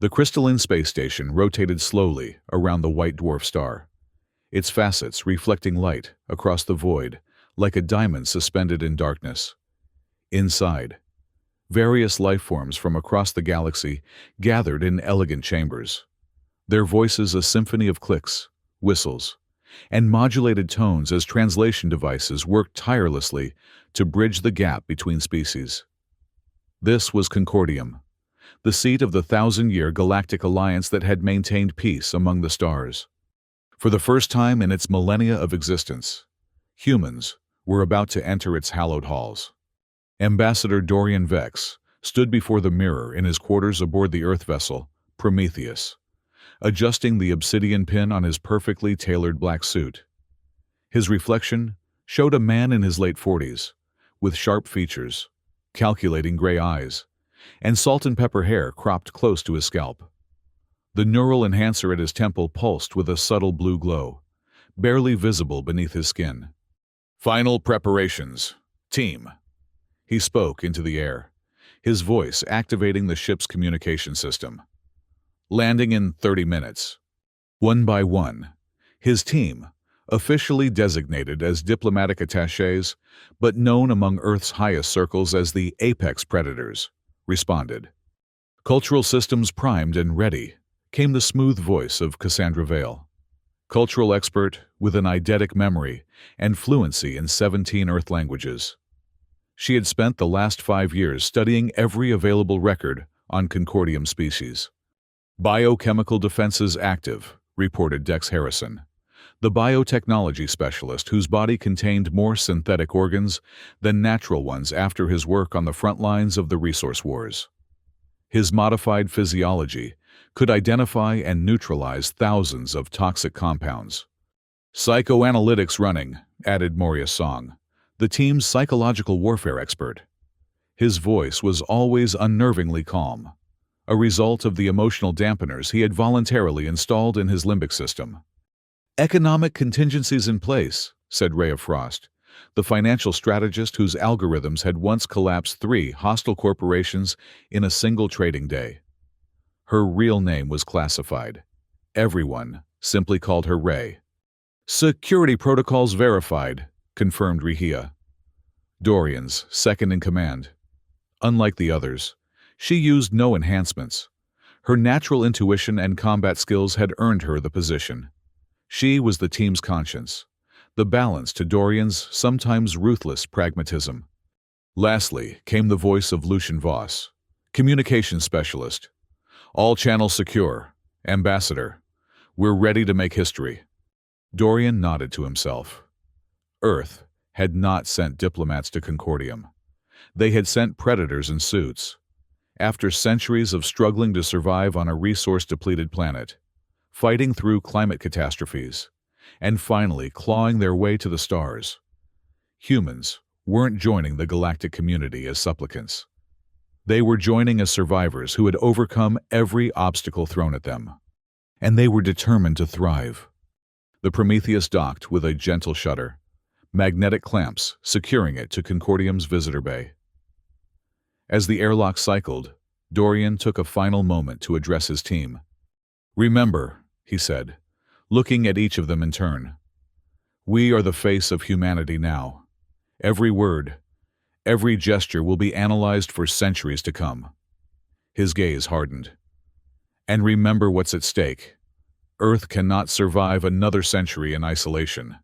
The crystalline space station rotated slowly around the white dwarf star, its facets reflecting light across the void like a diamond suspended in darkness. Inside, various life forms from across the galaxy gathered in elegant chambers, their voices a symphony of clicks, whistles, and modulated tones as translation devices worked tirelessly to bridge the gap between species. This was Concordium, the seat of the 1,000-year galactic alliance that had maintained peace among the stars. For the first time in its millennia of existence, humans were about to enter its hallowed halls. Ambassador Dorian Vex stood before the mirror in his quarters aboard the Earth vessel, Prometheus, adjusting the obsidian pin on his perfectly tailored black suit. His reflection showed a man in his late 40s, with sharp features, calculating gray eyes, and salt and pepper hair cropped close to his scalp. The neural enhancer at his temple pulsed with a subtle blue glow, barely visible beneath his skin. "Final preparations, team," he spoke into the air, his voice activating the ship's communication system. "Landing in 30 minutes. One by one, his team, officially designated as diplomatic attachés, but known among Earth's highest circles as the Apex Predators, responded. "Cultural systems primed and ready," came the smooth voice of Cassandra Vale, cultural expert with an eidetic memory and fluency in 17 Earth languages. She had spent the last 5 years studying every available record on Concordium species. "Biochemical defenses active," reported Dex Harrison, the biotechnology specialist whose body contained more synthetic organs than natural ones after his work on the front lines of the resource wars. His modified physiology could identify and neutralize thousands of toxic compounds. "Psychoanalytics running," added Moria Song, the team's psychological warfare expert. His voice was always unnervingly calm, a result of the emotional dampeners he had voluntarily installed in his limbic system. "Economic contingencies in place," said Ray of Frost, the financial strategist whose algorithms had once collapsed 3 hostile corporations in a single trading day. Her real name was classified. Everyone simply called her Ray. "Security protocols verified," confirmed Rehia, Dorian's second-in-command. Unlike the others, she used no enhancements. Her natural intuition and combat skills had earned her the position. She was the team's conscience, the balance to Dorian's sometimes ruthless pragmatism. Lastly came the voice of Lucian Voss, communications specialist. "All channels secure. Ambassador, we're ready to make history." Dorian nodded to himself. Earth had not sent diplomats to Concordium. They had sent predators in suits. After centuries of struggling to survive on a resource-depleted planet, fighting through climate catastrophes, and finally clawing their way to the stars, humans weren't joining the galactic community as supplicants. They were joining as survivors who had overcome every obstacle thrown at them, and they were determined to thrive. The Prometheus docked with a gentle shudder, magnetic clamps securing it to Concordium's visitor bay. As the airlock cycled, Dorian took a final moment to address his team. "Remember," he said, looking at each of them in turn, "we are the face of humanity now. Every word, every gesture will be analyzed for centuries to come." His gaze hardened. "And remember what's at stake. Earth cannot survive another century in isolation.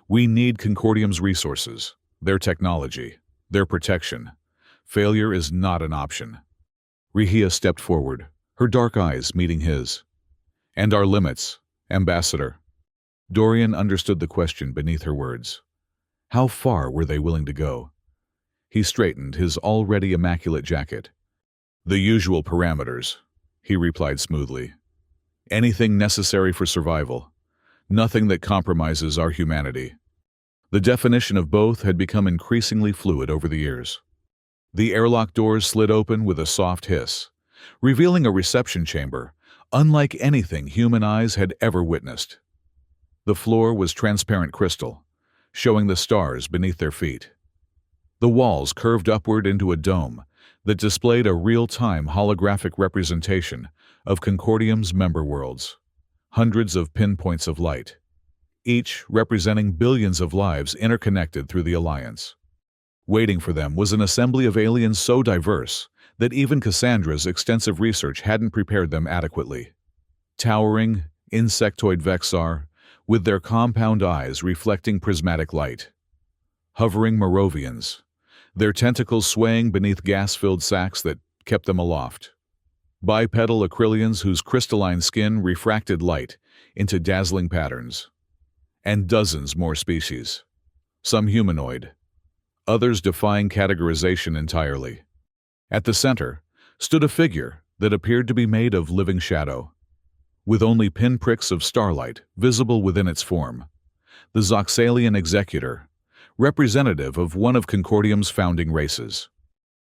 We need Concordium's resources, their technology, their protection. Failure is not an option." Rehia stepped forward, her dark eyes meeting his. "And our limits, Ambassador." Dorian understood the question beneath her words. How far were they willing to go? He straightened his already immaculate jacket. "The usual parameters," he replied smoothly. "Anything necessary for survival. Nothing that compromises our humanity." The definition of both had become increasingly fluid over the years. The airlock doors slid open with a soft hiss, revealing a reception chamber unlike anything human eyes had ever witnessed. The floor was transparent crystal, showing the stars beneath their feet. The walls curved upward into a dome that displayed a real-time holographic representation of Concordium's member worlds, hundreds of pinpoints of light, each representing billions of lives interconnected through the Alliance. Waiting for them was an assembly of aliens so diverse that even Cassandra's extensive research hadn't prepared them adequately. Towering, insectoid Vexar, with their compound eyes reflecting prismatic light. Hovering Moravians, their tentacles swaying beneath gas-filled sacs that kept them aloft. Bipedal Acrylians whose crystalline skin refracted light into dazzling patterns. And dozens more species. Some humanoid, others defying categorization entirely. At the center stood a figure that appeared to be made of living shadow, with only pinpricks of starlight visible within its form. The Zoxalian Executor, representative of one of Concordium's founding races.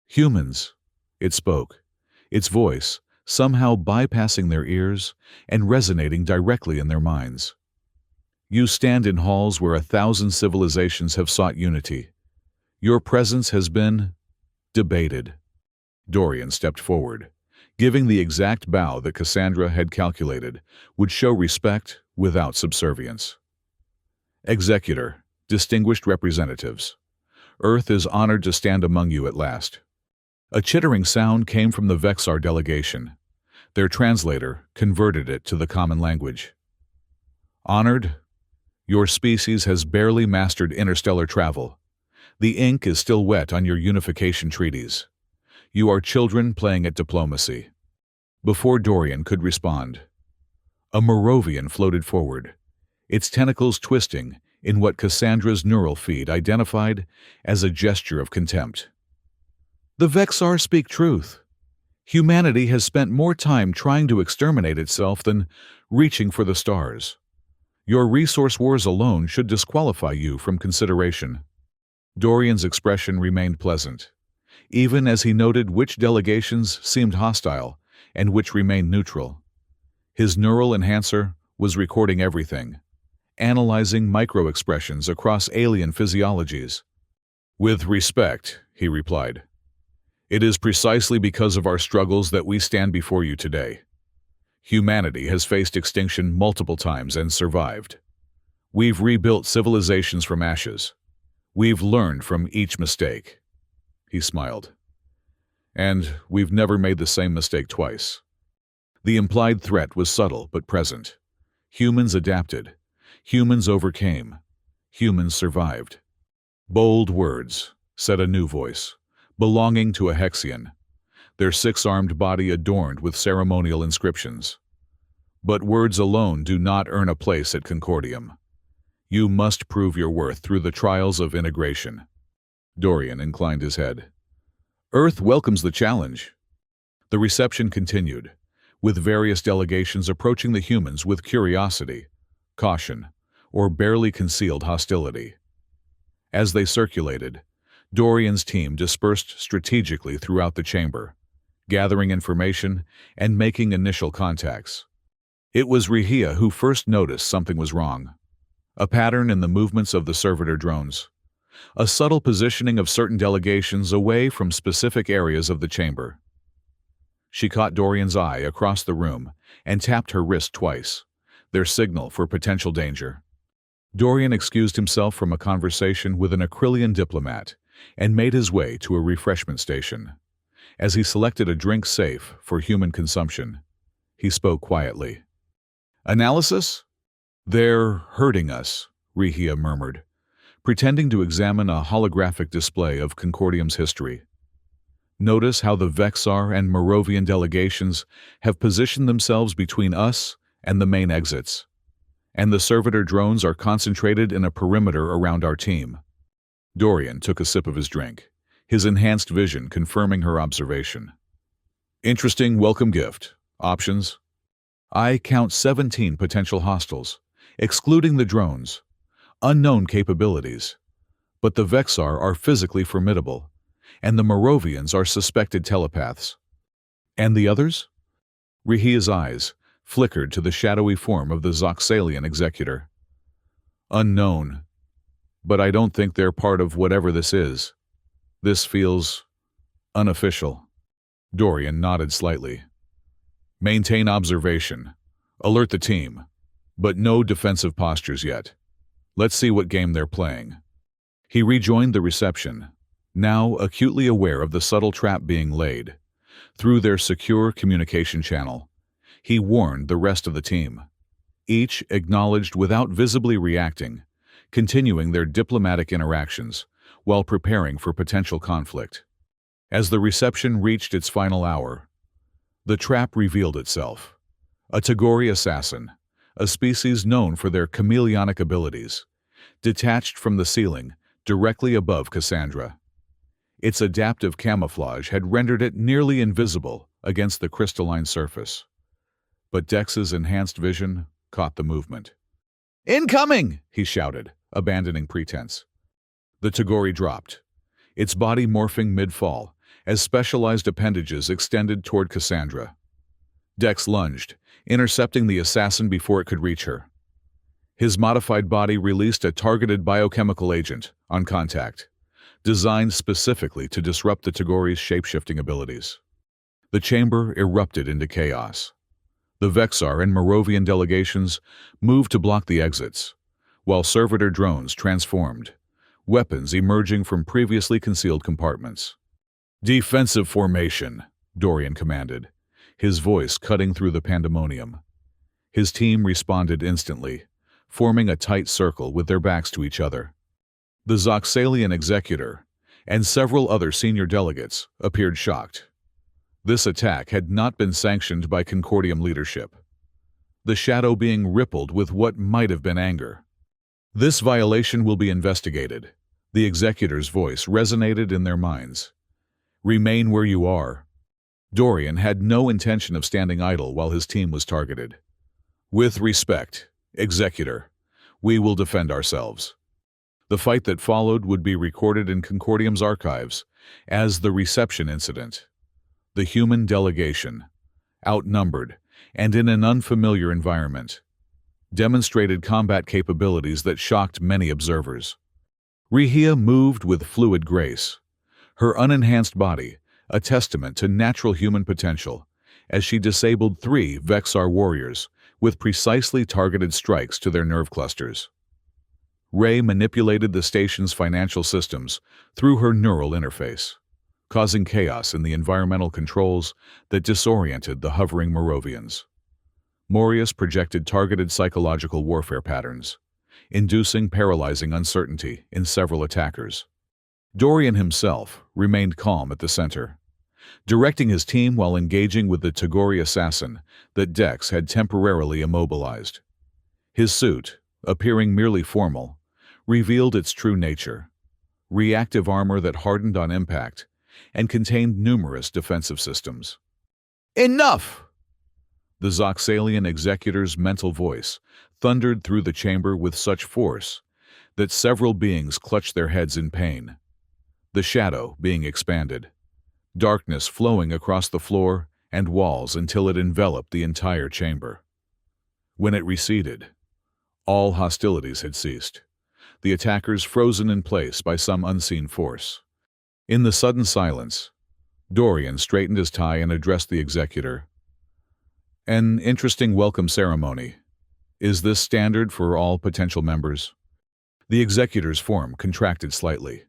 Humans, it spoke, its voice somehow bypassing their ears and resonating directly in their minds. You stand in halls where 1,000 civilizations have sought unity. Your presence has been debated. Dorian stepped forward, giving the exact bow that Cassandra had calculated would show respect without subservience. Executor, distinguished representatives, Earth is honored to stand among you at last. A chittering sound came from the Vexar delegation. Their translator converted it to the common language. Honored? Your species has barely mastered interstellar travel. The ink is still wet on your unification treaties. You are children playing at diplomacy. Before Dorian could respond, a Moravian floated forward, its tentacles twisting in what Cassandra's neural feed identified as a gesture of contempt. The Vexar speak truth. Humanity has spent more time trying to exterminate itself than reaching for the stars. Your resource wars alone should disqualify you from consideration. Dorian's expression remained pleasant, even as he noted which delegations seemed hostile and which remained neutral. His neural enhancer was recording everything, analyzing micro-expressions across alien physiologies. With respect, he replied. It is precisely because of our struggles that we stand before you today. Humanity has faced extinction multiple times and survived. We've rebuilt civilizations from ashes. We've learned from each mistake. He smiled. And we've never made the same mistake twice. The implied threat was subtle but present. Humans adapted. Humans overcame. Humans survived. Bold words, said a new voice, belonging to a Hexian, their six-armed body adorned with ceremonial inscriptions. But words alone do not earn a place at Concordium. You must prove your worth through the trials of integration. Dorian inclined his head. Earth welcomes the challenge. The reception continued, with various delegations approaching the humans with curiosity, caution, or barely concealed hostility. As they circulated, Dorian's team dispersed strategically throughout the chamber, gathering information and making initial contacts. It was Rehia who first noticed something was wrong. A pattern in the movements of the servitor drones. A subtle positioning of certain delegations away from specific areas of the chamber. She caught Dorian's eye across the room and tapped her wrist twice, their signal for potential danger. Dorian excused himself from a conversation with an Acrylian diplomat and made his way to a refreshment station. As he selected a drink safe for human consumption, he spoke quietly. Analysis? They're hurting us, Rehia murmured, pretending to examine a holographic display of Concordium's history. Notice how the Vexar and Moravian delegations have positioned themselves between us and the main exits, and the servitor drones are concentrated in a perimeter around our team. Dorian took a sip of his drink, his enhanced vision confirming her observation. Interesting welcome gift. Options? I count 17 potential hostiles, excluding the drones. Unknown capabilities. But the Vexar are physically formidable, and the Moravians are suspected telepaths. And the others? Rehia's eyes flickered to the shadowy form of the Zoxalian Executor. Unknown. But I don't think they're part of whatever this is. This feels unofficial. Dorian nodded slightly. Maintain observation. Alert the team. But no defensive postures yet. Let's see what game they're playing. He rejoined the reception, now acutely aware of the subtle trap being laid. Through their secure communication channel, he warned the rest of the team. Each acknowledged without visibly reacting, continuing their diplomatic interactions while preparing for potential conflict. As the reception reached its final hour, the trap revealed itself. A Tagori assassin, a species known for their chameleonic abilities, detached from the ceiling directly above Cassandra. Its adaptive camouflage had rendered it nearly invisible against the crystalline surface. But Dex's enhanced vision caught the movement. "Incoming!" he shouted, abandoning pretense. The Tagori dropped, its body morphing mid-fall as specialized appendages extended toward Cassandra. Dex lunged, intercepting the assassin before it could reach her. His modified body released a targeted biochemical agent on contact, designed specifically to disrupt the Tagori's shape-shifting abilities. The chamber erupted into chaos. The Vexar and Moravian delegations moved to block the exits, while servitor drones transformed, weapons emerging from previously concealed compartments. "Defensive formation," Dorian commanded, his voice cutting through the pandemonium. His team responded instantly, forming a tight circle with their backs to each other. The Zoxalian executor and several other senior delegates appeared shocked. This attack had not been sanctioned by Concordium leadership, the shadow being rippled with what might have been anger. "This violation will be investigated," the executor's voice resonated in their minds. "Remain where you are." Dorian had no intention of standing idle while his team was targeted. "With respect, Executor, we will defend ourselves." The fight that followed would be recorded in Concordium's archives as the reception incident. The human delegation, outnumbered and in an unfamiliar environment, demonstrated combat capabilities that shocked many observers. Rehia moved with fluid grace, her unenhanced body a testament to natural human potential, as she disabled 3 Vexar warriors with precisely targeted strikes to their nerve clusters. Ray manipulated the station's financial systems through her neural interface, causing chaos in the environmental controls that disoriented the hovering Moravians. Morius projected targeted psychological warfare patterns, inducing paralyzing uncertainty in several attackers. Dorian himself remained calm at the center, directing his team while engaging with the Tagori assassin that Dex had temporarily immobilized. His suit, appearing merely formal, revealed its true nature: reactive armor that hardened on impact and contained numerous defensive systems. "Enough!" The Zoxalian executor's mental voice thundered through the chamber with such force that several beings clutched their heads in pain. The shadow being expanded, darkness flowing across the floor and walls until it enveloped the entire chamber. When it receded, all hostilities had ceased, the attackers frozen in place by some unseen force. In the sudden silence, Dorian straightened his tie and addressed the executor. "An interesting welcome ceremony. Is this standard for all potential members?" The executor's form contracted slightly,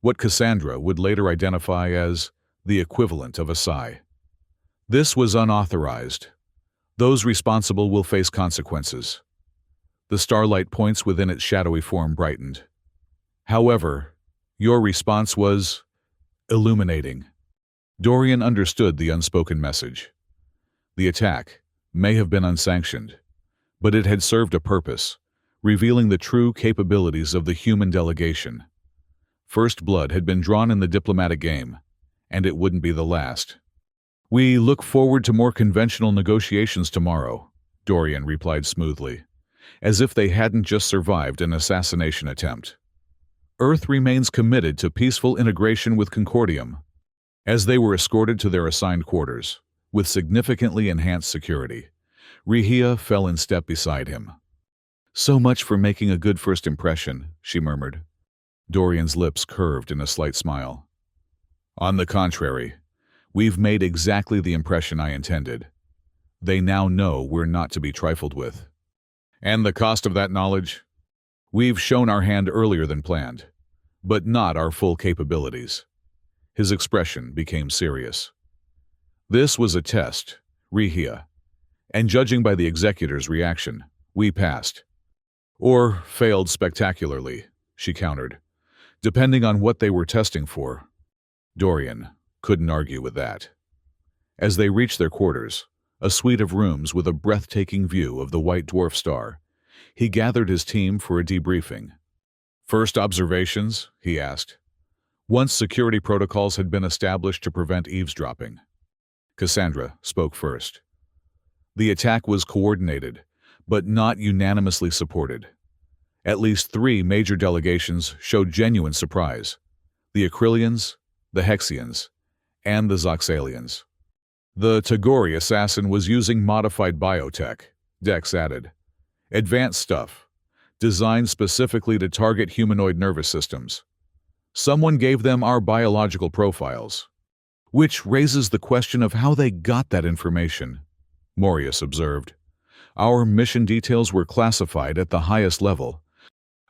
what Cassandra would later identify as the equivalent of a sigh. "This was unauthorized. Those responsible will face consequences." The starlight points within its shadowy form brightened. "However, your response was illuminating." Dorian understood the unspoken message. The attack may have been unsanctioned, but it had served a purpose, revealing the true capabilities of the human delegation. First blood had been drawn in the diplomatic game, and it wouldn't be the last. "We look forward to more conventional negotiations tomorrow," Dorian replied smoothly, as if they hadn't just survived an assassination attempt. Earth remains committed to peaceful integration with Concordium. As they were escorted to their assigned quarters, with significantly enhanced security, Rehia fell in step beside him. "So much for making a good first impression," she murmured. Dorian's lips curved in a slight smile. "On the contrary, we've made exactly the impression I intended. They now know we're not to be trifled with. And the cost of that knowledge? We've shown our hand earlier than planned, but not our full capabilities. His expression became serious. This was a test, Rihia, and judging by the executor's reaction, we passed. Or failed spectacularly, she countered, depending on what they were testing for. Dorian couldn't argue with that. As they reached their quarters, a suite of rooms with a breathtaking view of the white dwarf star, he gathered his team for a debriefing. First observations, he asked, once security protocols had been established to prevent eavesdropping. Cassandra spoke first. The attack was coordinated, but not unanimously supported. At least 3 major delegations showed genuine surprise: the Acrylians, the Hexians, and the Zoxalians. The Tagori assassin was using modified biotech, Dex added. Advanced stuff, designed specifically to target humanoid nervous systems. Someone gave them our biological profiles, which raises the question of how they got that information, Morius observed. Our mission details were classified at the highest level.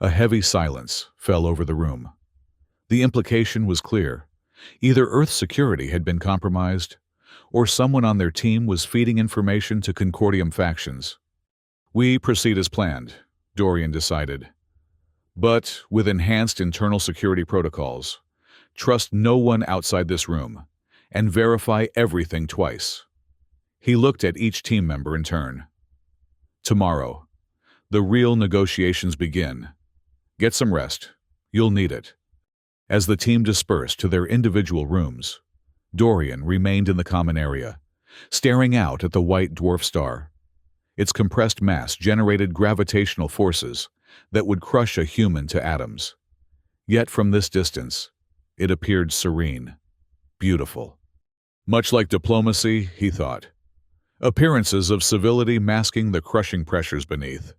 A heavy silence fell over the room. The implication was clear. Either Earth security had been compromised, or someone on their team was feeding information to Concordium factions. We proceed as planned, Dorian decided. But with enhanced internal security protocols, trust no one outside this room, and verify everything twice. He looked at each team member in turn. Tomorrow, the real negotiations begin. Get some rest. You'll need it. As the team dispersed to their individual rooms, Dorian remained in the common area, staring out at the white dwarf star. Its compressed mass generated gravitational forces that would crush a human to atoms. Yet from this distance, it appeared serene, beautiful. Much like diplomacy, he thought. Appearances of civility masking the crushing pressures beneath.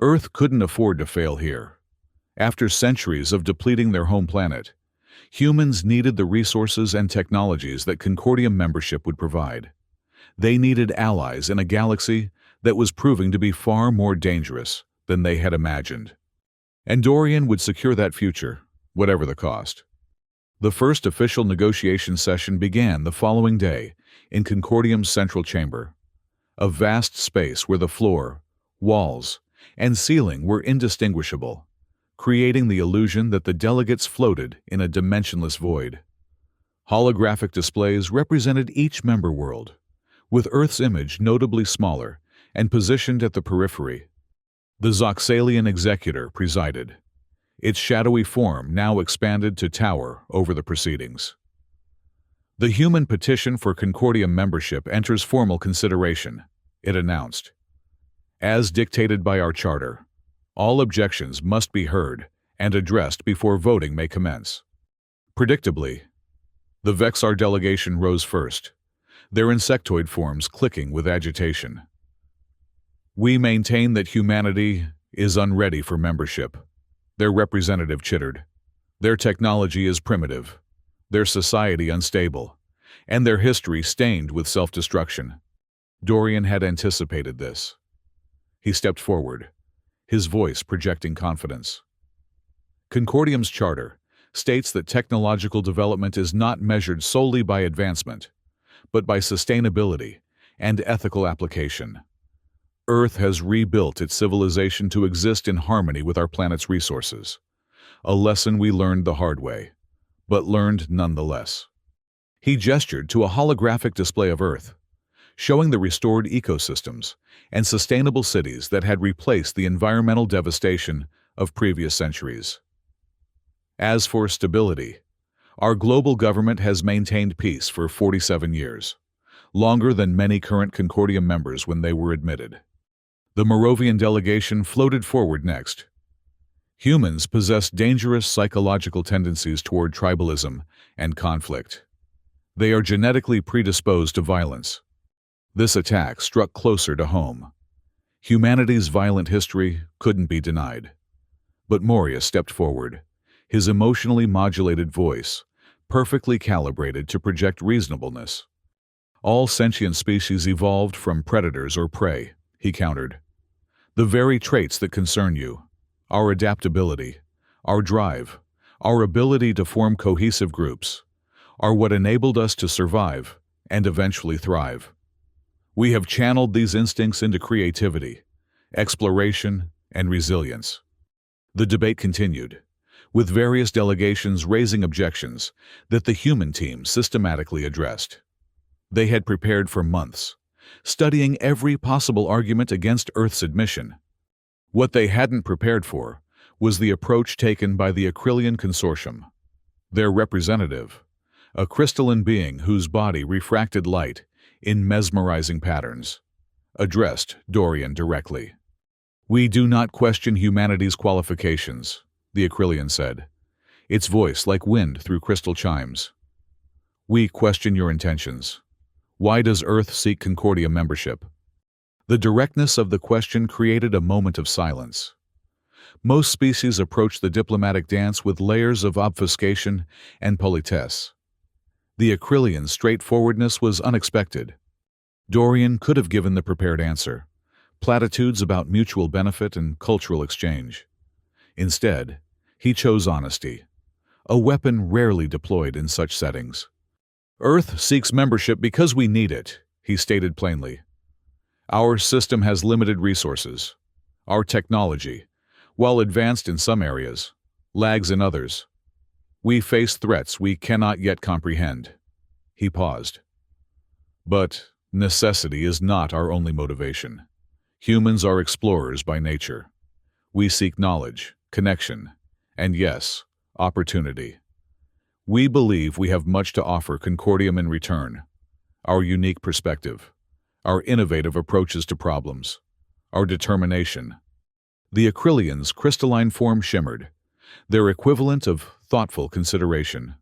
Earth couldn't afford to fail here. After centuries of depleting their home planet, humans needed the resources and technologies that Concordium membership would provide. They needed allies in a galaxy that was proving to be far more dangerous than they had imagined. And Dorian would secure that future, whatever the cost. The first official negotiation session began the following day in Concordium's central chamber, a vast space where the floor, walls, and ceiling were indistinguishable, creating the illusion that the delegates floated in a dimensionless void. Holographic displays represented each member world, with Earth's image notably smaller and positioned at the periphery. The Zoxalian executor presided, its shadowy form now expanded to tower over the proceedings. The human petition for Concordium membership enters formal consideration, it announced. As dictated by our charter, all objections must be heard and addressed before voting may commence. Predictably, the Vexar delegation rose first, their insectoid forms clicking with agitation. We maintain that humanity is unready for membership, their representative chittered. Their technology is primitive, their society unstable, and their history stained with self-destruction. Dorian had anticipated this. He stepped forward, his voice projecting confidence. Concordium's charter states that technological development is not measured solely by advancement, but by sustainability and ethical application. Earth has rebuilt its civilization to exist in harmony with our planet's resources, a lesson we learned the hard way, but learned nonetheless. He gestured to a holographic display of Earth, showing the restored ecosystems and sustainable cities that had replaced the environmental devastation of previous centuries. As for stability, our global government has maintained peace for 47 years, longer than many current Concordium members when they were admitted. The Moravian delegation floated forward next. Humans possess dangerous psychological tendencies toward tribalism and conflict. They are genetically predisposed to violence. This attack struck closer to home. Humanity's violent history couldn't be denied. But Moria stepped forward, his emotionally modulated voice perfectly calibrated to project reasonableness. All sentient species evolved from predators or prey, he countered. The very traits that concern you, our adaptability, our drive, our ability to form cohesive groups, are what enabled us to survive and eventually thrive. We have channeled these instincts into creativity, exploration, and resilience. The debate continued, with various delegations raising objections that the human team systematically addressed. They had prepared for months, studying every possible argument against Earth's admission. What they hadn't prepared for was the approach taken by the Acrylian Consortium. Their representative, a crystalline being whose body refracted light in mesmerizing patterns, addressed Dorian directly. "We do not question humanity's qualifications," the Acrylian said, its voice like wind through crystal chimes. "We question your intentions. Why does Earth seek Concordia membership?" The directness of the question created a moment of silence. Most species approach the diplomatic dance with layers of obfuscation and politesse. The Acrylian's straightforwardness was unexpected. Dorian could have given the prepared answer, platitudes about mutual benefit and cultural exchange. Instead, he chose honesty, a weapon rarely deployed in such settings. "Earth seeks membership because we need it," he stated plainly. "Our system has limited resources. Our technology, while advanced in some areas, lags in others. We face threats we cannot yet comprehend." He paused. "But necessity is not our only motivation. Humans are explorers by nature. We seek knowledge, connection, and yes, opportunity. We believe we have much to offer Concordium in return. Our unique perspective, our innovative approaches to problems, our determination." The Acrylian's crystalline form shimmered, their equivalent of thoughtful consideration.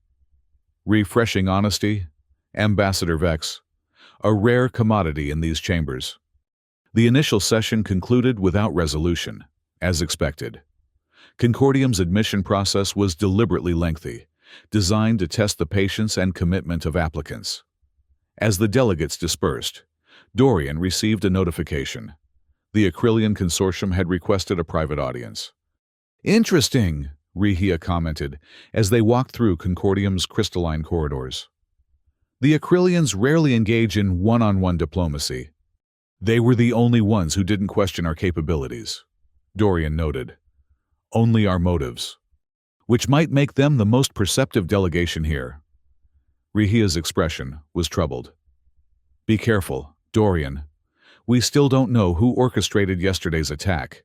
Refreshing honesty, Ambassador Vex, a rare commodity in these chambers. The initial session concluded without resolution, as expected. Concordium's admission process was deliberately lengthy, designed to test the patience and commitment of applicants. As the delegates dispersed, Dorian received a notification. The Acrylian Consortium had requested a private audience. "Interesting," Rehia commented as they walked through Concordium's crystalline corridors. The Acrylians rarely engage in one-on-one diplomacy. "They were the only ones who didn't question our capabilities," Dorian noted. "Only our motives, which might make them the most perceptive delegation here." Rehia's expression was troubled. "Be careful, Dorian. We still don't know who orchestrated yesterday's attack."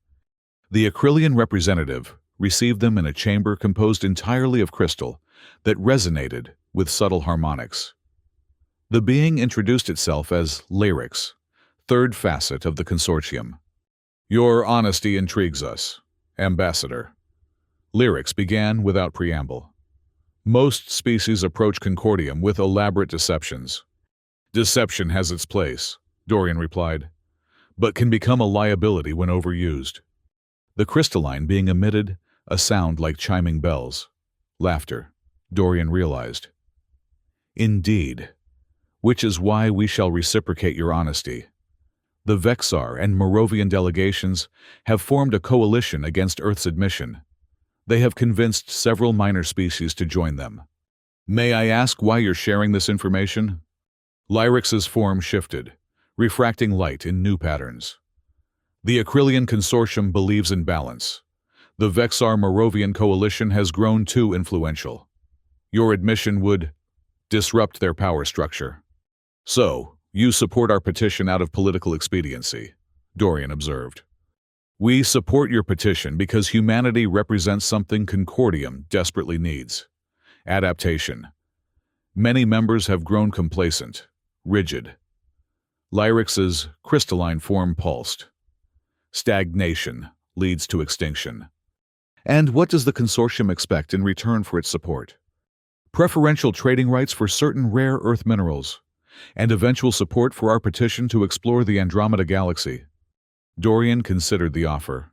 The Acrylian representative received them in a chamber composed entirely of crystal that resonated with subtle harmonics. The being introduced itself as Lyrics, third facet of the consortium. "Your honesty intrigues us, Ambassador." Lyrics began without preamble. "Most species approach Concordium with elaborate deceptions." "Deception has its place," Dorian replied, "but can become a liability when overused." The crystalline being emitted a sound like chiming bells. Laughter, Dorian realized. "Indeed. Which is why we shall reciprocate your honesty. The Vexar and Moravian delegations have formed a coalition against Earth's admission. They have convinced several minor species to join them. May I ask why you're sharing this information?" Lyrix's form shifted, refracting light in new patterns. "The Acrylian Consortium believes in balance. The Vexar-Moravian coalition has grown too influential. Your admission would disrupt their power structure. So, you support our petition out of political expediency," Dorian observed. "We support your petition because humanity represents something Concordium desperately needs: adaptation. Many members have grown complacent, rigid." Lyrix's crystalline form pulsed. "Stagnation leads to extinction." "And what does the consortium expect in return for its support?" "Preferential trading rights for certain rare Earth minerals, and eventual support for our petition to explore the Andromeda Galaxy." Dorian considered the offer.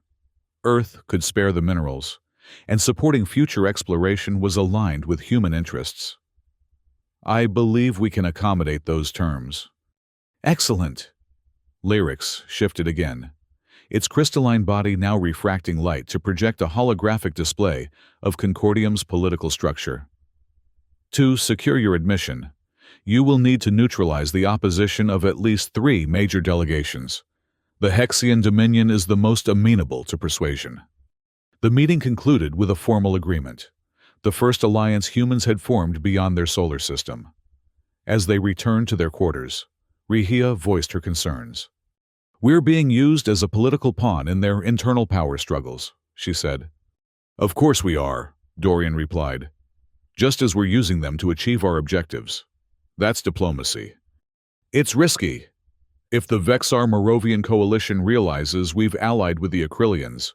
Earth could spare the minerals, and supporting future exploration was aligned with human interests. I believe we can accommodate those terms. Excellent. Lyrics shifted again, its crystalline body now refracting light to project a holographic display of Concordium's political structure. To secure your admission, you will need to neutralize the opposition of at least 3 major delegations. The Hexian Dominion is the most amenable to persuasion. The meeting concluded with a formal agreement, the first alliance humans had formed beyond their solar system. As they returned to their quarters, Rehia voiced her concerns. "We're being used as a political pawn in their internal power struggles," she said. "Of course we are," Dorian replied. "Just as we're using them to achieve our objectives. That's diplomacy. It's risky. If the Vexar-Moravian coalition realizes we've allied with the Acrylians,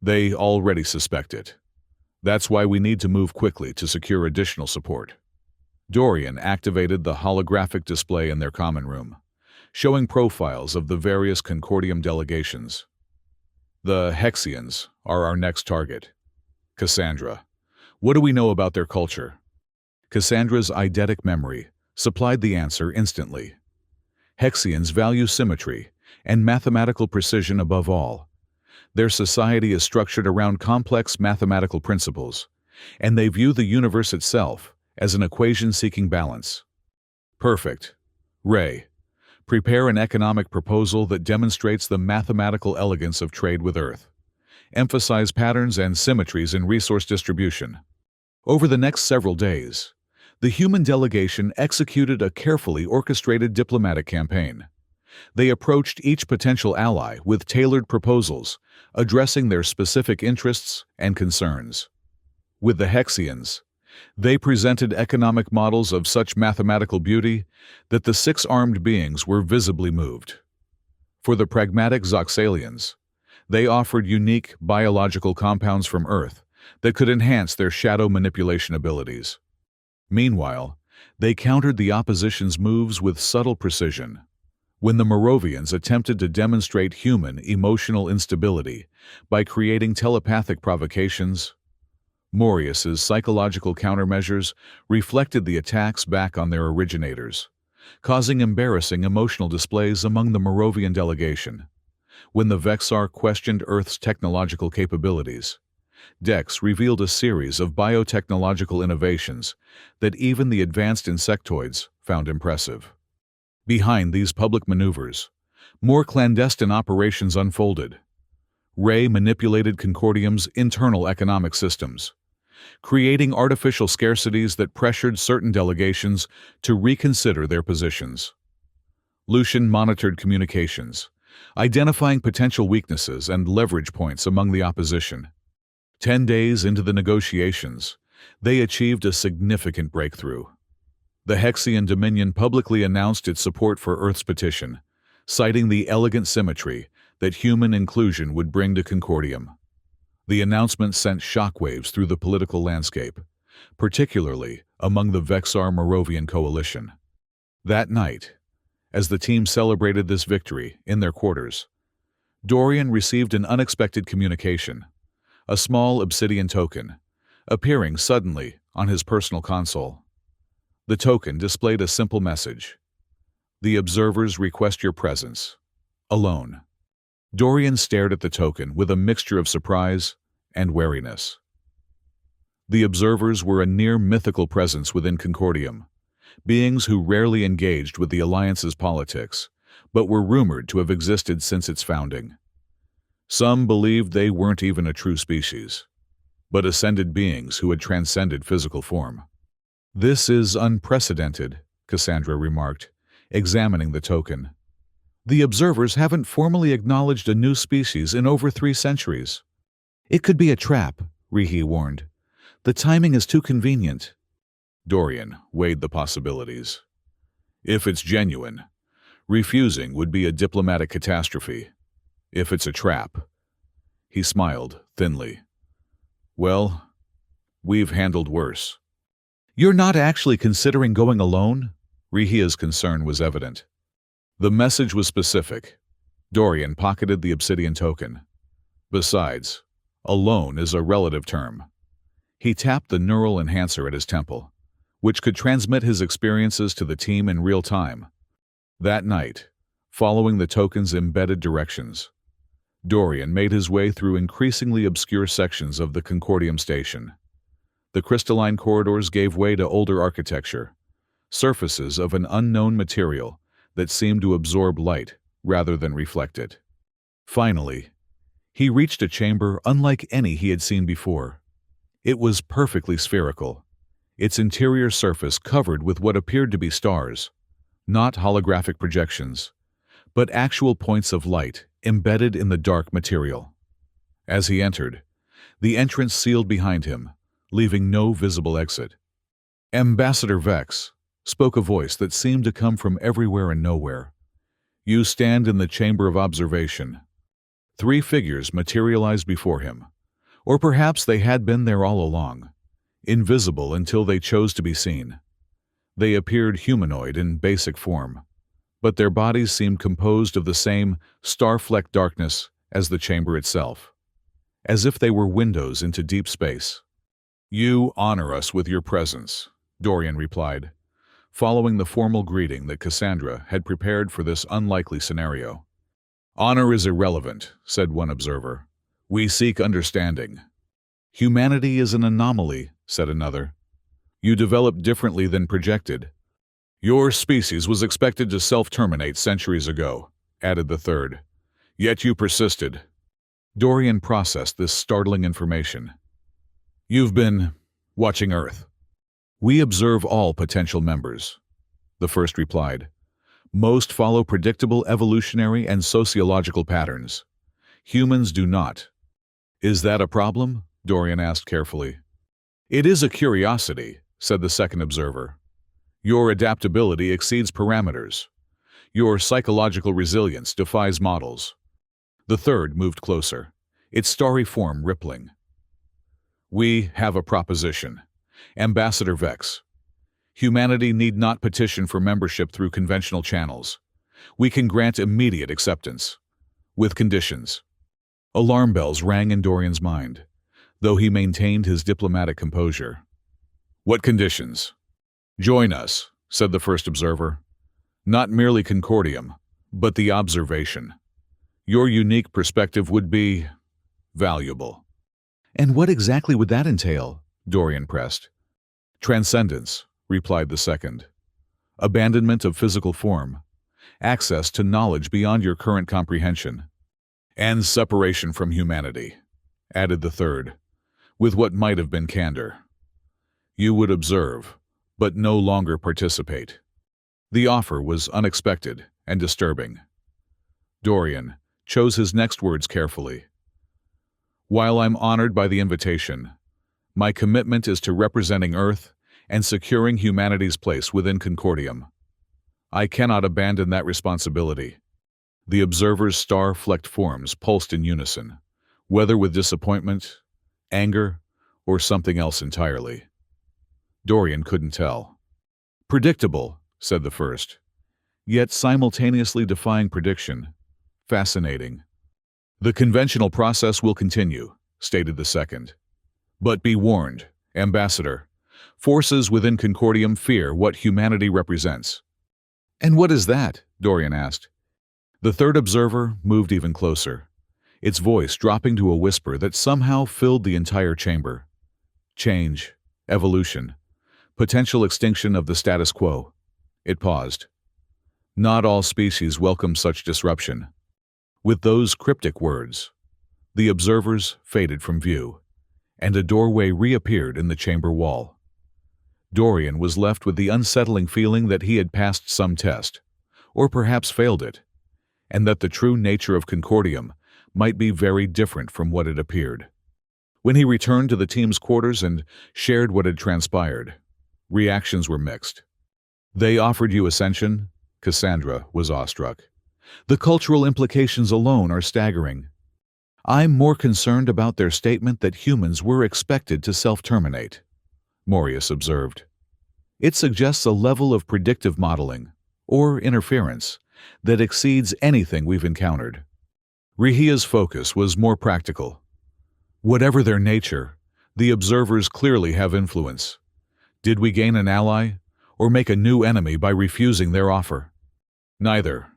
they already suspect it. That's why we need to move quickly to secure additional support." Dorian activated the holographic display in their common room, showing profiles of the various Concordium delegations. "The Hexians are our next target. Cassandra, what do we know about their culture?" Cassandra's eidetic memory supplied the answer instantly. Hexians value symmetry and mathematical precision above all. Their society is structured around complex mathematical principles, and they view the universe itself as an equation-seeking balance. Perfect. Ray, prepare an economic proposal that demonstrates the mathematical elegance of trade with Earth. Emphasize patterns and symmetries in resource distribution. Over the next several days, the human delegation executed a carefully orchestrated diplomatic campaign. They approached each potential ally with tailored proposals, addressing their specific interests and concerns. With the Hexians, they presented economic models of such mathematical beauty that the 6 armed beings were visibly moved. For the pragmatic Zoxalians, they offered unique biological compounds from Earth that could enhance their shadow manipulation abilities. Meanwhile, they countered the opposition's moves with subtle precision. When the Moravians attempted to demonstrate human emotional instability by creating telepathic provocations, Morius's psychological countermeasures reflected the attacks back on their originators, causing embarrassing emotional displays among the Moravian delegation. When the Vexar questioned Earth's technological capabilities, Dex revealed a series of biotechnological innovations that even the advanced insectoids found impressive. Behind these public maneuvers, more clandestine operations unfolded. Ray manipulated Concordium's internal economic systems, creating artificial scarcities that pressured certain delegations to reconsider their positions. Lucian monitored communications, identifying potential weaknesses and leverage points among the opposition. 10 days into the negotiations, they achieved a significant breakthrough. The Hexian Dominion publicly announced its support for Earth's petition, citing the elegant symmetry that human inclusion would bring to Concordium. The announcement sent shockwaves through the political landscape, particularly among the Vexar-Moravian coalition. That night, as the team celebrated this victory in their quarters, Dorian received an unexpected communication, a small obsidian token, appearing suddenly on his personal console. The token displayed a simple message: "The observers request your presence. Alone." Dorian stared at the token with a mixture of surprise and wariness. The observers were a near-mythical presence within Concordium, beings who rarely engaged with the Alliance's politics, but were rumored to have existed since its founding. Some believed they weren't even a true species, but ascended beings who had transcended physical form. "This is unprecedented," Cassandra remarked, examining the token. "The observers haven't formally acknowledged a new species in over 3 centuries. "It could be a trap," Rihi warned. "The timing is too convenient." Dorian weighed the possibilities. If it's genuine, refusing would be a diplomatic catastrophe. If it's a trap, he smiled thinly. Well, we've handled worse. "You're not actually considering going alone?" Rihia's concern was evident. The message was specific. Dorian pocketed the obsidian token. Besides, alone is a relative term. He tapped the neural enhancer at his temple. which could transmit his experiences to the team in real time. That night, following the token's embedded directions, Dorian made his way through increasingly obscure sections of the Concordium station. The crystalline corridors gave way to older architecture, surfaces of an unknown material that seemed to absorb light rather than reflect it. Finally, he reached a chamber unlike any he had seen before. It was perfectly spherical, its interior surface covered with what appeared to be stars, not holographic projections, but actual points of light embedded in the dark material. As he entered, the entrance sealed behind him, leaving no visible exit. "Ambassador Vex," spoke a voice that seemed to come from everywhere and nowhere. "You stand in the chamber of observation." 3 figures materialized before him, or perhaps they had been there all along, invisible until they chose to be seen. They appeared humanoid in basic form, but their bodies seemed composed of the same star-flecked darkness as the chamber itself, as if they were windows into deep space. "You honor us with your presence," Dorian replied, following the formal greeting that Cassandra had prepared for this unlikely scenario. "Honor is irrelevant," said one observer. "We seek understanding." "Humanity is an anomaly," said another. "You developed differently than projected." "Your species was expected to self-terminate centuries ago," added the third. "Yet you persisted." Dorian processed this startling information. "You've been watching Earth." "We observe all potential members," the first replied. "Most follow predictable evolutionary and sociological patterns. Humans do not." "Is that a problem?" Dorian asked carefully. "It is a curiosity," said the second observer. "Your adaptability exceeds parameters. Your psychological resilience defies models." The third moved closer, its starry form rippling. "We have a proposition. Ambassador Vex. Humanity need not petition for membership through conventional channels. We can grant immediate acceptance, with conditions." Alarm bells rang in Dorian's mind, though he maintained his diplomatic composure. "What conditions?" "Join us," said the first observer. "Not merely Concordium, but the observation. Your unique perspective would be valuable." "And what exactly would that entail?" Dorian pressed. "Transcendence," replied the second. "Abandonment of physical form, access to knowledge beyond your current comprehension, and separation from humanity," added the third, with what might have been candor. "You would observe, but no longer participate." The offer was unexpected and disturbing. Dorian chose his next words carefully. "While I'm honored by the invitation, my commitment is to representing Earth and securing humanity's place within Concordium. I cannot abandon that responsibility." The observers' star-flecked forms pulsed in unison, whether with disappointment, anger, or something else entirely. Dorian couldn't tell. "Predictable," said the first, yet simultaneously defying prediction. "Fascinating." "The conventional process will continue," stated the second. "But be warned, Ambassador. Forces within Concordium fear what humanity represents." "And what is that?" Dorian asked. The third observer moved even closer, its voice dropping to a whisper that somehow filled the entire chamber. "Change, evolution, potential extinction of the status quo." It paused. "Not all species welcome such disruption." With those cryptic words, the observers faded from view, and a doorway reappeared in the chamber wall. Dorian was left with the unsettling feeling that he had passed some test, or perhaps failed it, and that the true nature of Concordium might be very different from what it appeared. When he returned to the team's quarters and shared what had transpired, reactions were mixed. "They offered you ascension?" Cassandra was awestruck. "The cultural implications alone are staggering." "I'm more concerned about their statement that humans were expected to self-terminate," Morius observed. "It suggests a level of predictive modeling, or interference, that exceeds anything we've encountered." Rihia's focus was more practical. "Whatever their nature, the observers clearly have influence. Did we gain an ally, or make a new enemy by refusing their offer? Neither.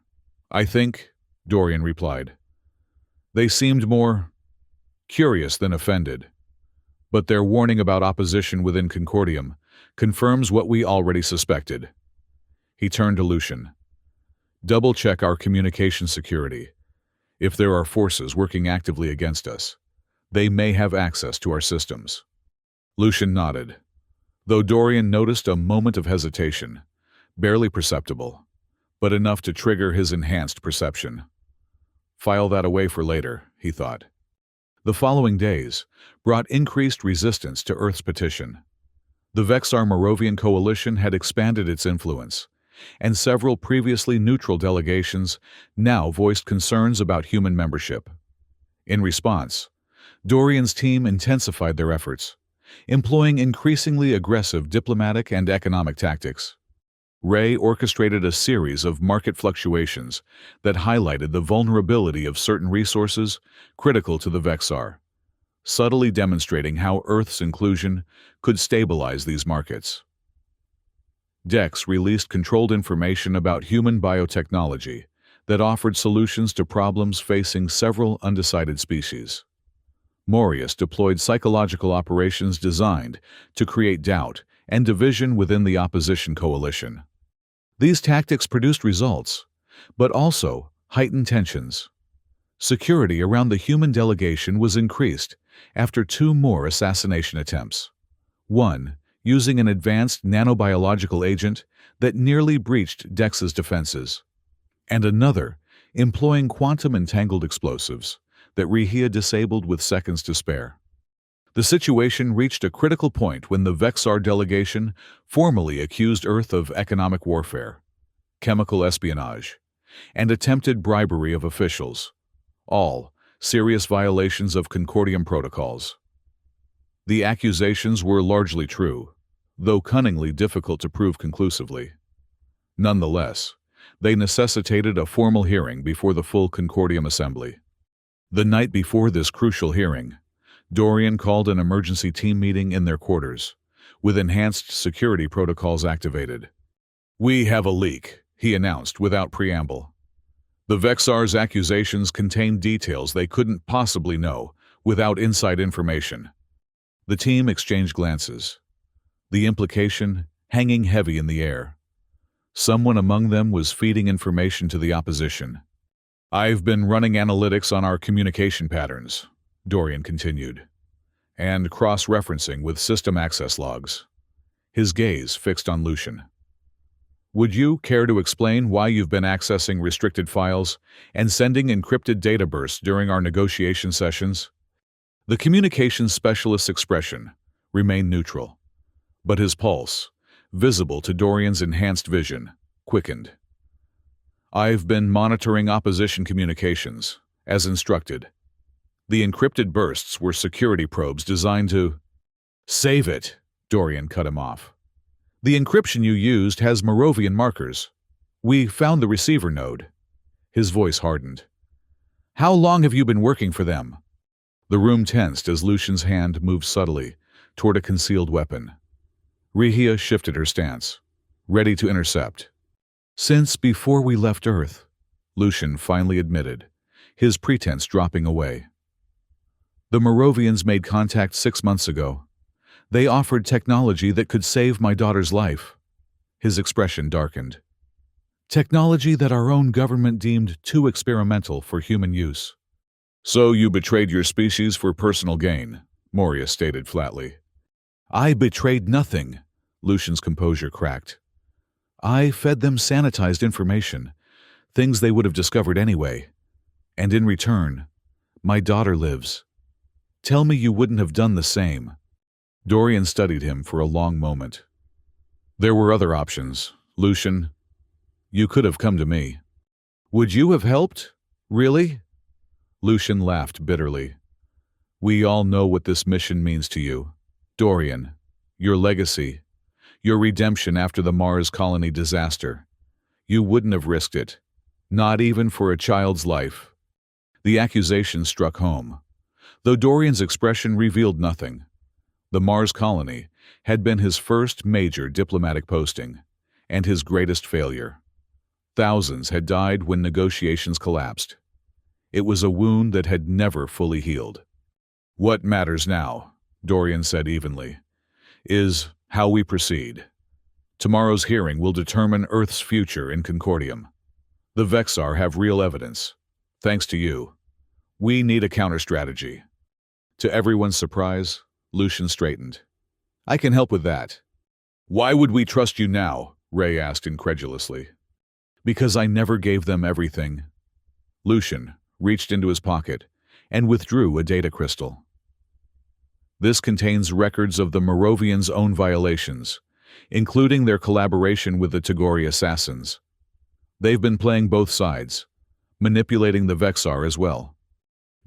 I think, Dorian replied. They seemed more curious than offended. But their warning about opposition within Concordium confirms what we already suspected. He turned to Lucian. Double-check our communication security. If there are forces working actively against us, they may have access to our systems. Lucian nodded, though Dorian noticed a moment of hesitation, barely perceptible, but enough to trigger his enhanced perception. File that away for later, he thought. The following days brought increased resistance to Earth's petition. The Vexar-Moravian coalition had expanded its influence, and several previously neutral delegations now voiced concerns about human membership. In response, Dorian's team intensified their efforts, employing increasingly aggressive diplomatic and economic tactics. Ray orchestrated a series of market fluctuations that highlighted the vulnerability of certain resources critical to the Vexar, subtly demonstrating how Earth's inclusion could stabilize these markets. Dex released controlled information about human biotechnology that offered solutions to problems facing several undecided species. Morius deployed psychological operations designed to create doubt and division within the opposition coalition. These tactics produced results, but also heightened tensions. Security around the human delegation was increased after 2 more assassination attempts. One, using an advanced nanobiological agent that nearly breached Dex's defenses, and another, employing quantum-entangled explosives that Rehia disabled with seconds to spare. The situation reached a critical point when the Vexar delegation formally accused Earth of economic warfare, chemical espionage, and attempted bribery of officials, all serious violations of Concordium protocols. The accusations were largely true, though cunningly difficult to prove conclusively. Nonetheless, they necessitated a formal hearing before the full Concordium Assembly. The night before this crucial hearing, Dorian called an emergency team meeting in their quarters, with enhanced security protocols activated. "We have a leak," he announced without preamble. The Vexar's accusations contained details they couldn't possibly know without inside information. The team exchanged glances, the implication hanging heavy in the air. Someone among them was feeding information to the opposition. "I've been running analytics on our communication patterns," Dorian continued, "and cross-referencing with system access logs." His gaze fixed on Lucian. "Would you care to explain why you've been accessing restricted files and sending encrypted data bursts during our negotiation sessions?" The communications specialist's expression remained neutral, but his pulse, visible to Dorian's enhanced vision, quickened. "I've been monitoring opposition communications, as instructed. The encrypted bursts were security probes designed to—" "Save it," Dorian cut him off. "The encryption you used has Moravian markers. We found the receiver node." His voice hardened. "How long have you been working for them?" The room tensed as Lucian's hand moved subtly toward a concealed weapon. Rehia shifted her stance, ready to intercept. "Since before we left Earth," Lucian finally admitted, his pretense dropping away. "The Moravians made contact 6 months ago. They offered technology that could save my daughter's life." His expression darkened. "Technology that our own government deemed too experimental for human use." "So you betrayed your species for personal gain," Moria stated flatly. "I betrayed nothing," Lucian's composure cracked. "I fed them sanitized information, things they would have discovered anyway. And in return, my daughter lives. Tell me you wouldn't have done the same." Dorian studied him for a long moment. "There were other options, Lucian. You could have come to me." "Would you have helped? Really?" Lucian laughed bitterly. "We all know what this mission means to you. Dorian, your legacy, your redemption after the Mars colony disaster. You wouldn't have risked it, not even for a child's life." The accusation struck home, though Dorian's expression revealed nothing. The Mars colony had been his first major diplomatic posting, and his greatest failure. Thousands had died when negotiations collapsed. It was a wound that had never fully healed. "What matters now," Dorian said evenly, "is how we proceed. Tomorrow's hearing will determine Earth's future in Concordium. The Vexar have real evidence. Thanks to you. We need a counter-strategy." To everyone's surprise, Lucian straightened. "I can help with that." "Why would we trust you now?" Ray asked incredulously. "Because I never gave them everything." Lucian reached into his pocket and withdrew a data crystal. This contains records of the Moravians' own violations, including their collaboration with the Tagori assassins. They've been playing both sides, manipulating the Vexar as well.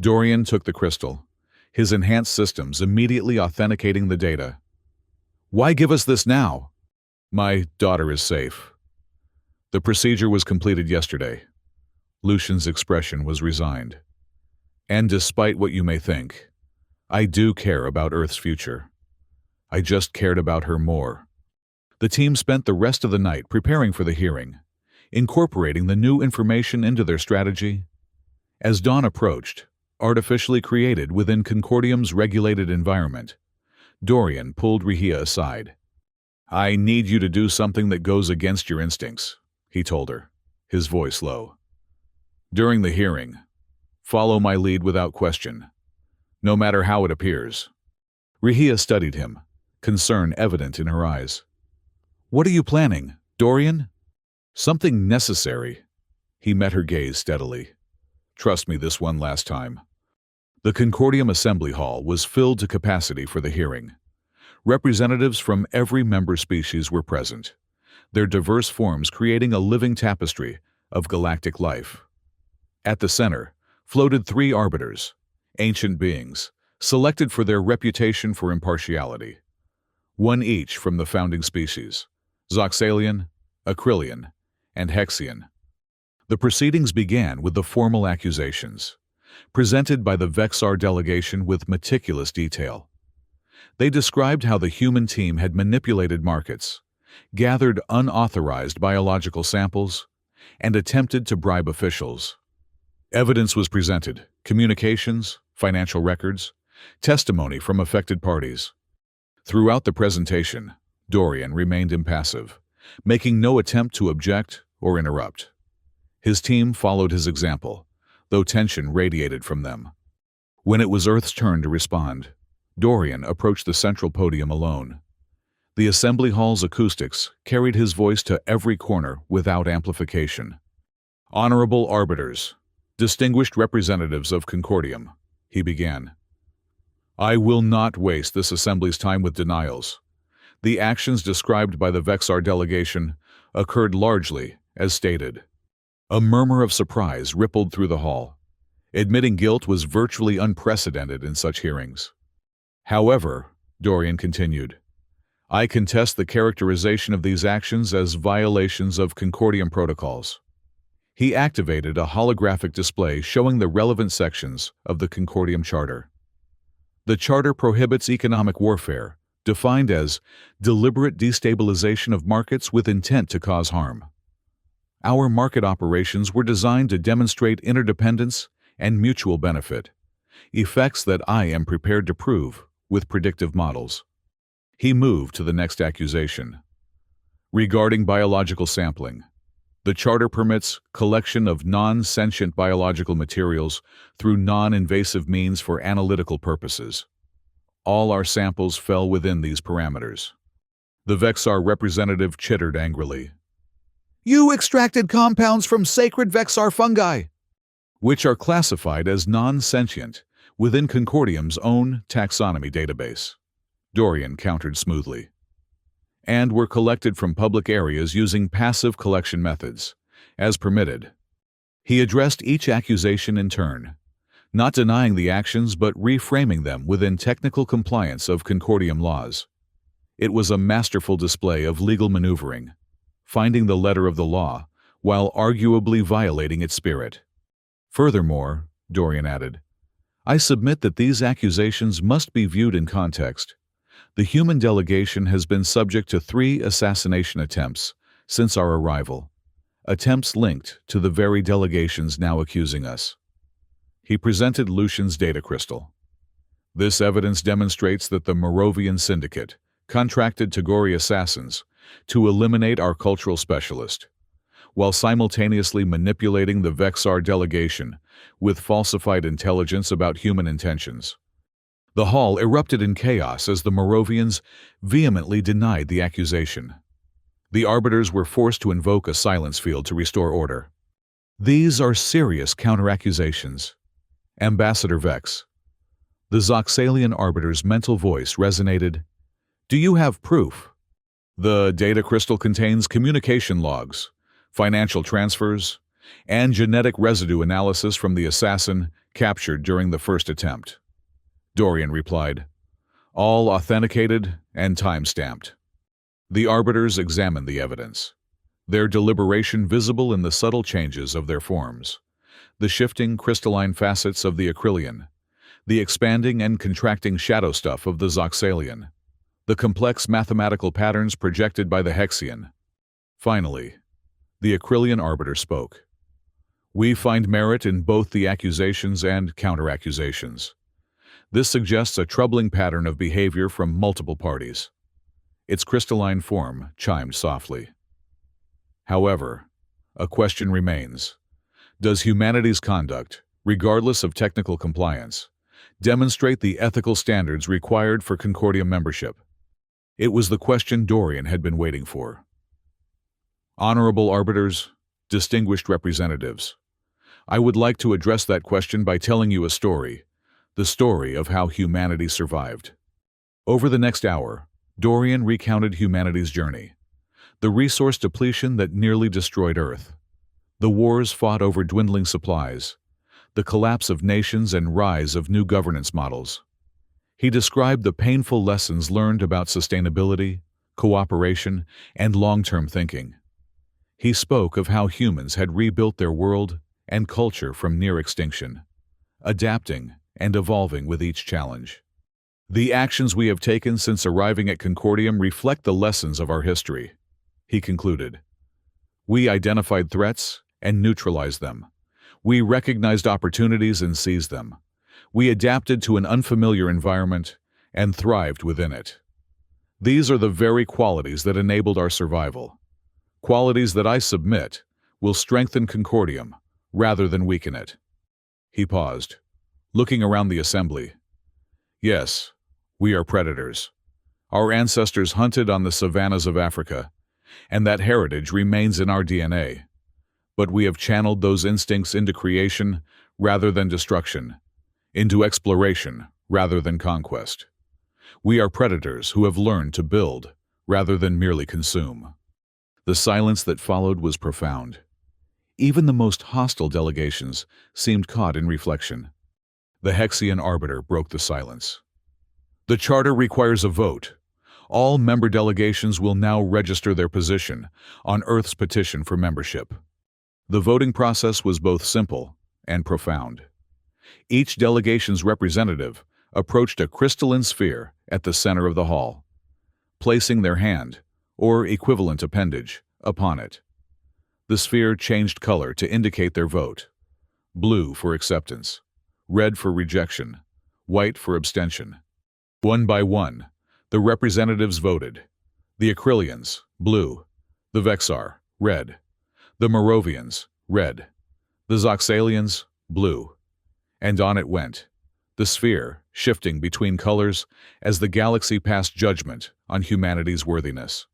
Dorian took the crystal, his enhanced systems immediately authenticating the data. "Why give us this now?" "My daughter is safe. The procedure was completed yesterday." Lucian's expression was resigned. "And despite what you may think, I do care about Earth's future. I just cared about her more." The team spent the rest of the night preparing for the hearing, incorporating the new information into their strategy. As dawn approached, artificially created within Concordium's regulated environment, Dorian pulled Rehia aside. "I need you to do something that goes against your instincts," he told her, his voice low. "During the hearing, follow my lead without question, no matter how it appears." Rehia studied him, concern evident in her eyes. "What are you planning, Dorian?" "Something necessary." He met her gaze steadily. "Trust me this one last time." The Concordium Assembly Hall was filled to capacity for the hearing. Representatives from every member species were present, their diverse forms creating a living tapestry of galactic life. At the center floated 3 arbiters, ancient beings, selected for their reputation for impartiality. 1 each from the founding species, Zoxalian, Acrylian, and Hexian. The proceedings began with the formal accusations, presented by the Vexar delegation with meticulous detail. They described how the human team had manipulated markets, gathered unauthorized biological samples, and attempted to bribe officials. Evidence was presented: communications, financial records, testimony from affected parties. Throughout the presentation, Dorian remained impassive, making no attempt to object or interrupt. His team followed his example, though tension radiated from them. When it was Earth's turn to respond, Dorian approached the central podium alone. The assembly hall's acoustics carried his voice to every corner without amplification. "Honorable arbiters, distinguished representatives of Concordium," he began. "I will not waste this assembly's time with denials. The actions described by the Vexar delegation occurred largely as stated." A murmur of surprise rippled through the hall. Admitting guilt was virtually unprecedented in such hearings. "However," Dorian continued, "I contest the characterization of these actions as violations of Concordium protocols." He activated a holographic display showing the relevant sections of the Concordium Charter. The Charter prohibits economic warfare, defined as deliberate destabilization of markets with intent to cause harm. Our market operations were designed to demonstrate interdependence and mutual benefit, effects that I am prepared to prove with predictive models. He moved to the next accusation. Regarding biological sampling, the Charter permits collection of non-sentient biological materials through non-invasive means for analytical purposes. All our samples fell within these parameters. The Vexar representative chittered angrily. "You extracted compounds from sacred Vexar fungi!" "Which are classified as non-sentient within Concordium's own taxonomy database," Dorian countered smoothly. "And were collected from public areas using passive collection methods, as permitted." He addressed each accusation in turn, not denying the actions but reframing them within technical compliance of Concordium laws. It was a masterful display of legal maneuvering, finding the letter of the law while arguably violating its spirit. "Furthermore," Dorian added, "I submit that these accusations must be viewed in context. The human delegation has been subject to 3 assassination attempts since our arrival, attempts linked to the very delegations now accusing us. He presented Lucian's data crystal. This evidence demonstrates that the Moravian Syndicate contracted Tagori assassins to eliminate our cultural specialist, while simultaneously manipulating the Vexar delegation with falsified intelligence about human intentions. The hall erupted in chaos as the Moravians vehemently denied the accusation. The arbiters were forced to invoke a silence field to restore order. These are serious counter-accusations. Ambassador Vex. The Zoxalian arbiter's mental voice resonated. Do you have proof? The data crystal contains communication logs, financial transfers, and genetic residue analysis from the assassin captured during the first attempt. Dorian replied, all authenticated and time-stamped. The arbiters examined the evidence, their deliberation visible in the subtle changes of their forms, the shifting crystalline facets of the acrylion, the expanding and contracting shadow stuff of the Zoxalian, the complex mathematical patterns projected by the Hexian. Finally, the acrylion arbiter spoke. We find merit in both the accusations and counter-accusations. This suggests a troubling pattern of behavior from multiple parties. Its crystalline form chimed softly. However, a question remains. Does humanity's conduct, regardless of technical compliance, demonstrate the ethical standards required for Concordium membership? It was the question Dorian had been waiting for. Honorable arbiters, distinguished representatives, I would like to address that question by telling you a story, the story of how humanity survived. Over the next hour, Dorian recounted humanity's journey, the resource depletion that nearly destroyed Earth, the wars fought over dwindling supplies, the collapse of nations and rise of new governance models. He described the painful lessons learned about sustainability, cooperation, and long-term thinking. He spoke of how humans had rebuilt their world and culture from near extinction, adapting and evolving with each challenge. The actions we have taken since arriving at Concordium reflect the lessons of our history, he concluded. We identified threats and neutralized them. We recognized opportunities and seized them. We adapted to an unfamiliar environment and thrived within it. These are the very qualities that enabled our survival. Qualities that I submit will strengthen Concordium rather than weaken it. He paused, looking around the assembly. Yes, we are predators. Our ancestors hunted on the savannas of Africa, and that heritage remains in our DNA. But we have channeled those instincts into creation rather than destruction, into exploration rather than conquest. We are predators who have learned to build rather than merely consume. The silence that followed was profound. Even the most hostile delegations seemed caught in reflection. The Hexian arbiter broke the silence. The charter requires a vote. All member delegations will now register their position on Earth's petition for membership. The voting process was both simple and profound. Each delegation's representative approached a crystalline sphere at the center of the hall, placing their hand, or equivalent appendage, upon it. The sphere changed color to indicate their vote: blue for acceptance, red for rejection, white for abstention. One by one, the representatives voted. The Acrylians, blue; the Vexar, red; the Moravians, red; the Zoxalians, blue. And on it went, the sphere shifting between colors as the galaxy passed judgment on humanity's worthiness.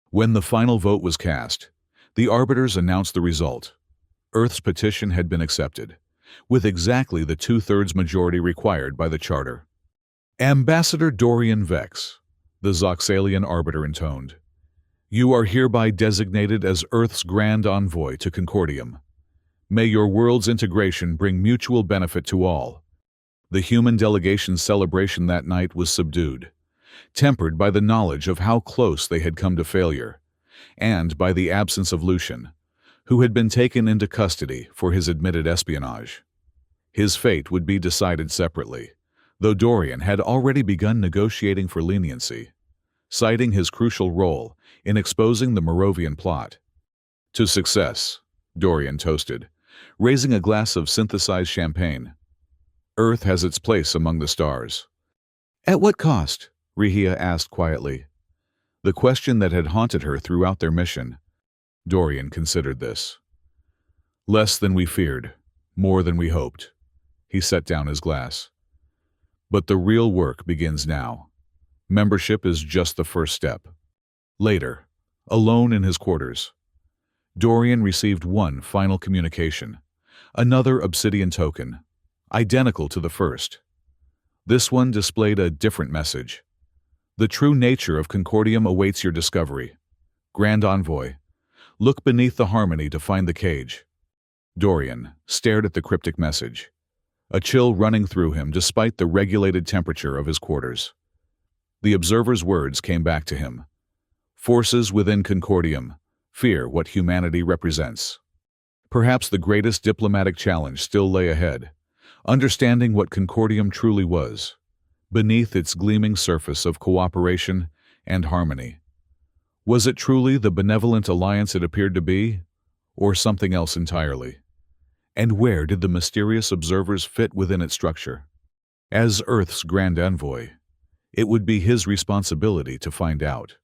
When the final vote was cast, the arbiters announced the result. Earth's petition had been accepted, with exactly the 2/3 majority required by the Charter. Ambassador Dorian Vex, the Zoxalian arbiter intoned, you are hereby designated as Earth's grand envoy to Concordium. May your world's integration bring mutual benefit to all. The human delegation's celebration that night was subdued, tempered by the knowledge of how close they had come to failure, and by the absence of Lucian, who had been taken into custody for his admitted espionage. His fate would be decided separately, though Dorian had already begun negotiating for leniency, citing his crucial role in exposing the Moravian plot. To success, Dorian toasted, raising a glass of synthesized champagne. Earth has its place among the stars. At what cost? Rihia asked quietly, the question that had haunted her throughout their mission. Dorian considered this. Less than we feared, more than we hoped. He set down his glass. But the real work begins now. Membership is just the first step. Later, alone in his quarters, Dorian received one final communication, another obsidian token, identical to the first. This one displayed a different message. The true nature of Concordium awaits your discovery. Grand Envoy, look beneath the harmony to find the cage. Dorian stared at the cryptic message, a chill running through him despite the regulated temperature of his quarters. The observer's words came back to him. Forces within Concordium fear what humanity represents. Perhaps the greatest diplomatic challenge still lay ahead, understanding what Concordium truly was, beneath its gleaming surface of cooperation and harmony. Was it truly the benevolent alliance it appeared to be, or something else entirely? And where did the mysterious observers fit within its structure? As Earth's Grand Envoy, it would be his responsibility to find out.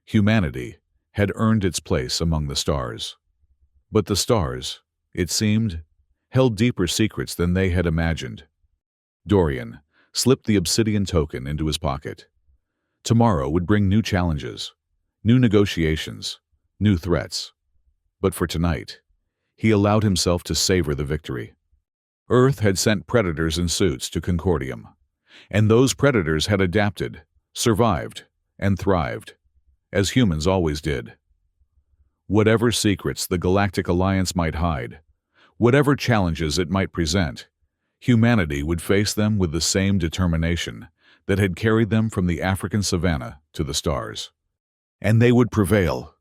Humanity had earned its place among the stars. But the stars, it seemed, held deeper secrets than they had imagined. Dorian slipped the obsidian token into his pocket. Tomorrow would bring new challenges, new negotiations, new threats. But for tonight, he allowed himself to savor the victory. Earth had sent predators in suits to Concordium, and those predators had adapted, survived, and thrived, as humans always did. Whatever secrets the Galactic Alliance might hide, whatever challenges it might present, humanity would face them with the same determination that had carried them from the African savanna to the stars. And they would prevail.